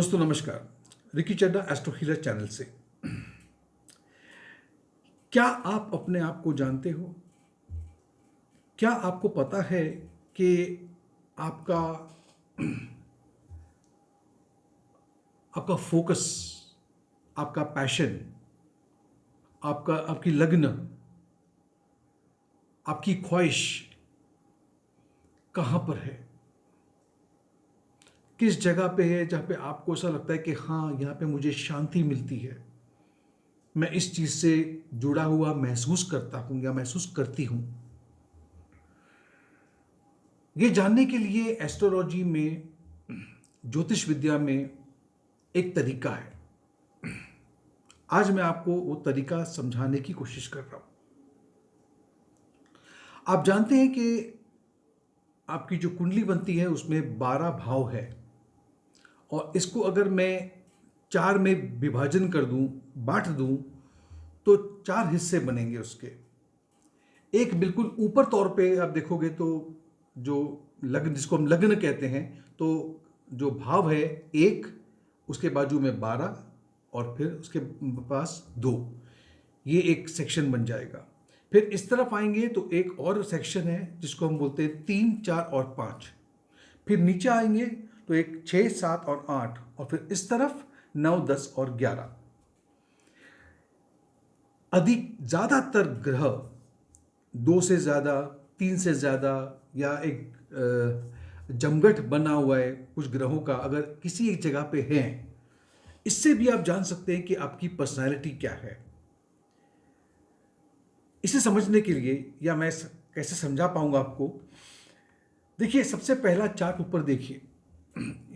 दोस्तों नमस्कार। रिकी चड्डा astro healer channel से। क्या आप अपने आप को जानते हो? क्या आपको पता है कि आपका आपका फोकस, आपका पैशन, आपकी लगन, आपकी ख्वाहिश कहाँ पर है? किस जगह पे है जहाँ पे आपको ऐसा लगता है कि हाँ, यहाँ पे मुझे शांति मिलती है, मैं इस चीज़ से जुड़ा हुआ महसूस करता हूँ या महसूस करती हूँ। ये जानने के लिए एस्ट्रोलॉजी में, ज्योतिष विद्या में एक तरीका है। आज मैं आपको वो तरीका समझाने की कोशिश कर रहा हूँ। आप जानते हैं कि आपकी जो कुंडली बनती है उसमें 12 भाव है, और इसको अगर मैं 4 में विभाजन कर दूं, बांट दूं, तो 4 हिस्से बनेंगे उसके। एक बिल्कुल ऊपर तौर पे आप देखोगे तो जो लग्न, जिसको हम लग्न कहते हैं, तो जो भाव है एक, उसके बाजू में 12 और फिर उसके पास 2, ये एक सेक्शन बन जाएगा। फिर इस तरफ आएंगे तो एक और सेक्शन है जिसको हम बोलते हैं 3, 4 और 5। फिर नीचे आएंगे तो एक 6, 7 और 8, और फिर इस तरफ 9, 10 और 11। अधिक ज़्यादातर ग्रह 2 से ज़्यादा, 3 से ज़्यादा, या एक जमघट बना हुआ है कुछ ग्रहों का, अगर किसी एक जगह पे हैं, इससे भी आप जान सकते हैं कि आपकी पर्सनालिटी क्या है। इसे समझने के लिए, या मैं कैसे समझा पाऊंगा आपको, देखिए सबसे पहला चार्ट ऊपर देखिए।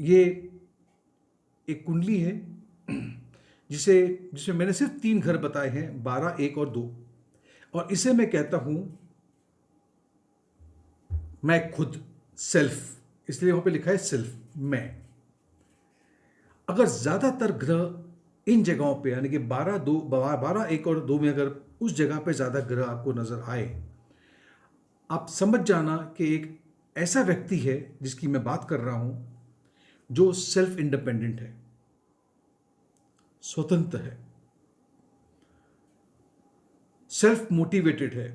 ये एक कुंडली है जिसमें मैंने सिर्फ 3 घर बताए हैं, 12, 1 और 2, और इसे मैं कहता हूं मैं खुद, सेल्फ, इसलिए वहां पे लिखा है सेल्फ, मैं। अगर ज्यादातर ग्रह इन जगहों पे, यानी कि 12, 1 और 2 में अगर उस जगह पे ज्यादा ग्रह आपको नजर आए, आप समझ जाना कि एक ऐसा व्यक्ति है जिसकी मैं बात कर रहा हूं, जो सेल्फ इंडिपेंडेंट है, स्वतंत्र है, सेल्फ मोटिवेटेड है।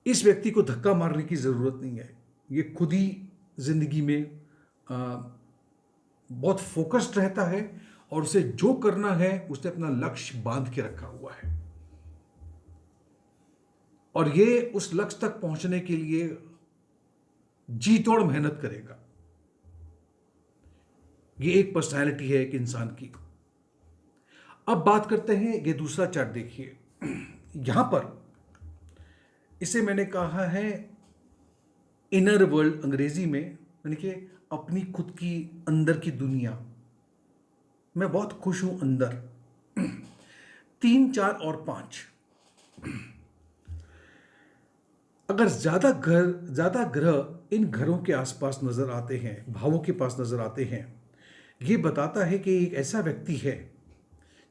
इस व्यक्ति को धक्का मारने की जरूरत नहीं है। ये खुद ही जिंदगी में बहुत फोकस्ड रहता है, और उसे जो करना है उसने अपना लक्ष्य बांध के रखा हुआ है, और ये उस लक्ष्य तक पहुंचने के लिए जी तोड़ मेहनत करेगा। ये एक पर्सनैलिटी है एक इंसान की। अब बात करते हैं, ये दूसरा चार्ट देखिए। यहां पर इसे मैंने कहा है इनर वर्ल्ड, अंग्रेजी में, यानी कि अपनी खुद की अंदर की दुनिया। मैं बहुत खुश हूं अंदर। 3, 4 और 5, अगर ज्यादा ग्रह इन घरों के आसपास नजर आते हैं, भावों के पास नजर आते हैं, ये बताता है कि एक ऐसा व्यक्ति है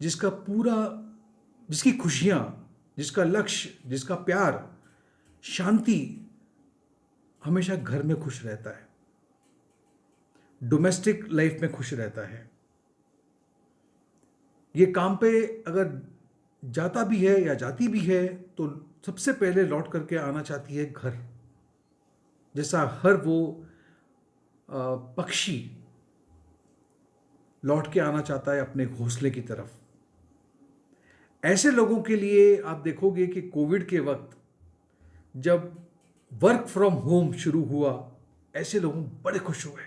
जिसकी खुशियां, जिसका लक्ष्य, जिसका प्यार, शांति हमेशा घर में खुश रहता है, डोमेस्टिक लाइफ में खुश रहता है। ये काम पे अगर जाता भी है या जाती भी है तो सबसे पहले लौट करके आना चाहती है घर, जैसा हर वो पक्षी लौट के आना चाहता है अपने घोंसले की तरफ। ऐसे लोगों के लिए आप देखोगे कि कोविड के वक्त जब वर्क फ्रॉम होम शुरू हुआ, ऐसे लोग बड़े खुश हुए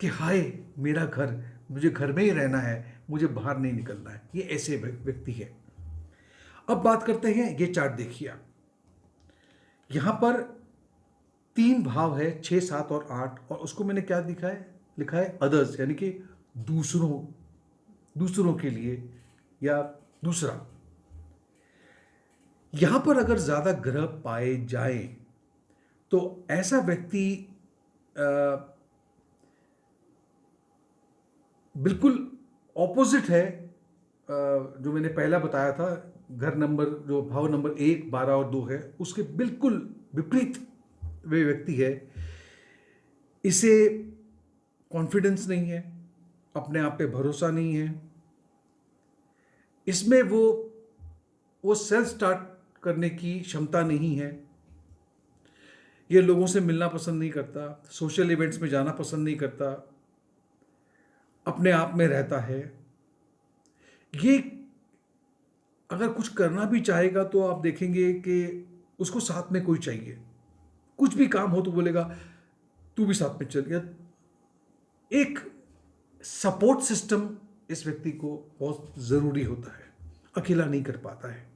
कि हाय मेरा घर, मुझे घर में ही रहना है, मुझे बाहर नहीं निकलना है। ये ऐसे व्यक्ति है। अब बात करते हैं, ये चार्ट देखिए आप। यहां पर 3 भाव है, 6, 7 और 8, और उसको मैंने क्या लिखा है अदर्स, यानी कि दूसरों के लिए, या दूसरा। यहां पर अगर ज्यादा ग्रह पाए जाएं तो ऐसा व्यक्ति बिल्कुल ऑपोजिट है जो मैंने पहला बताया था। घर नंबर, जो भाव नंबर 1, 12 और 2 है, उसके बिल्कुल विपरीत वे व्यक्ति है। इसे कॉन्फिडेंस नहीं है, अपने आप पे भरोसा नहीं है, इसमें वो सेल्फ स्टार्ट करने की क्षमता नहीं है, ये लोगों से मिलना पसंद नहीं करता, सोशल इवेंट्स में जाना पसंद नहीं करता, अपने आप में रहता है। ये अगर कुछ करना भी चाहेगा तो आप देखेंगे कि उसको साथ में कोई चाहिए, कुछ भी काम हो तो बोलेगा तू भी साथ में चल गया। एक सपोर्ट सिस्टम इस व्यक्ति को बहुत ज़रूरी होता है, अकेला नहीं कर पाता है।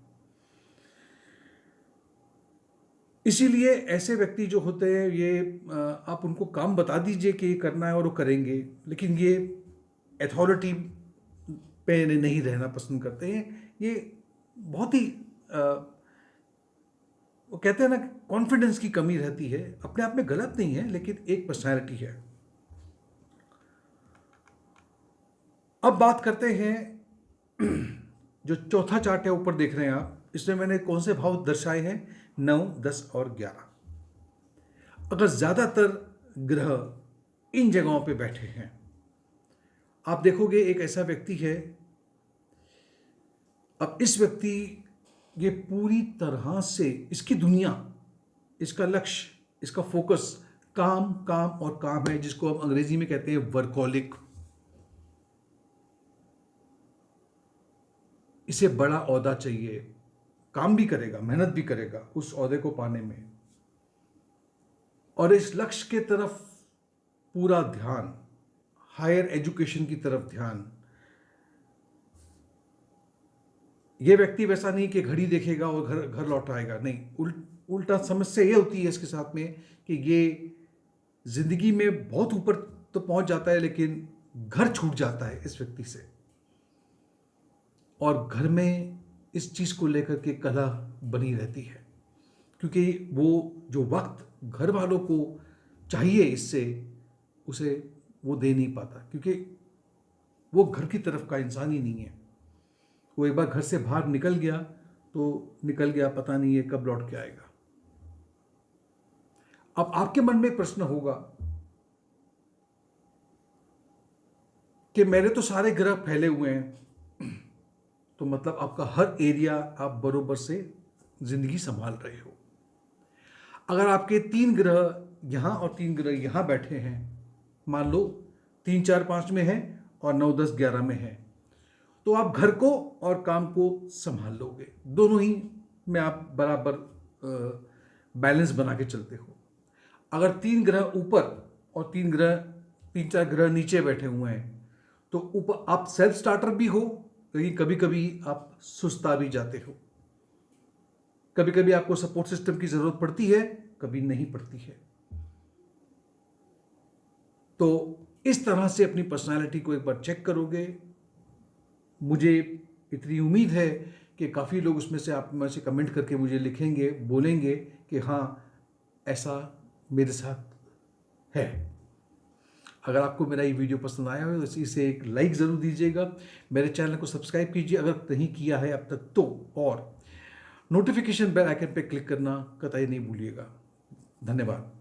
इसीलिए ऐसे व्यक्ति जो होते हैं ये आप उनको काम बता दीजिए कि ये करना है और वो करेंगे, लेकिन ये अथॉरिटी पे नहीं रहना पसंद करते हैं। ये बहुत ही वो कहते हैं ना, कॉन्फिडेंस की कमी रहती है। अपने आप में गलत नहीं है, लेकिन एक पर्सनैलिटी है। अब बात करते हैं जो चौथा चार्ट है ऊपर देख रहे हैं आप, इसमें मैंने कौन से भाव दर्शाए हैं, 9, 10 और 11। अगर ज़्यादातर ग्रह इन जगहों पे बैठे हैं, आप देखोगे एक ऐसा व्यक्ति है। अब इस व्यक्ति ये पूरी तरह से इसकी दुनिया, इसका लक्ष्य, इसका फोकस काम काम और काम है, जिसको हम अंग्रेजी में कहते हैं वर्कहोलिक। इसे बड़ा ओहदा चाहिए, काम भी करेगा, मेहनत भी करेगा उस ओहदे को पाने में, और इस लक्ष्य के तरफ पूरा ध्यान, हायर एजुकेशन की तरफ ध्यान। ये व्यक्ति वैसा नहीं कि घड़ी देखेगा और घर घर लौट आएगा, नहीं। उल्टा समस्या ये होती है इसके साथ में कि ये जिंदगी में बहुत ऊपर तो पहुंच जाता है, लेकिन घर छूट जाता है इस व्यक्ति से, और घर में इस चीज़ को लेकर के कलह बनी रहती है, क्योंकि वो जो वक्त घर वालों को चाहिए इससे, उसे वो दे नहीं पाता, क्योंकि वो घर की तरफ का इंसान ही नहीं है। वो एक बार घर से बाहर निकल गया तो निकल गया, पता नहीं है कब लौट के आएगा। अब आपके मन में प्रश्न होगा कि मेरे तो सारे ग्रह फैले हुए हैं, तो मतलब आपका हर एरिया आप बरोबर से जिंदगी संभाल रहे हो। अगर आपके 3 ग्रह यहां और 3 ग्रह यहां बैठे हैं, मान लो 3, 4, 5 में है और 9, 10, 11 में है, तो आप घर को और काम को संभाल लोगे। दोनों ही में आप बराबर बैलेंस बना के चलते हो। अगर 3 ग्रह ऊपर और 3, 4 ग्रह नीचे बैठे हुए हैं, तो ऊपर आप सेल्फ स्टार्टर भी हो, लेकिन कभी कभी आप सुस्ता भी जाते हो। कभी कभी आपको सपोर्ट सिस्टम की जरूरत पड़ती है, कभी नहीं पड़ती है। तो इस तरह से अपनी पर्सनालिटी को एक बार चेक करोगे। मुझे इतनी उम्मीद है कि काफ़ी लोग उसमें से आप में से कमेंट करके मुझे लिखेंगे, बोलेंगे कि हाँ ऐसा मेरे साथ है। अगर आपको मेरा ये वीडियो पसंद आया हो तो इसे एक लाइक ज़रूर दीजिएगा। मेरे चैनल को सब्सक्राइब कीजिए अगर नहीं किया है अब तक तो, और नोटिफिकेशन बेल आइकन पे क्लिक करना कतई नहीं भूलिएगा। धन्यवाद।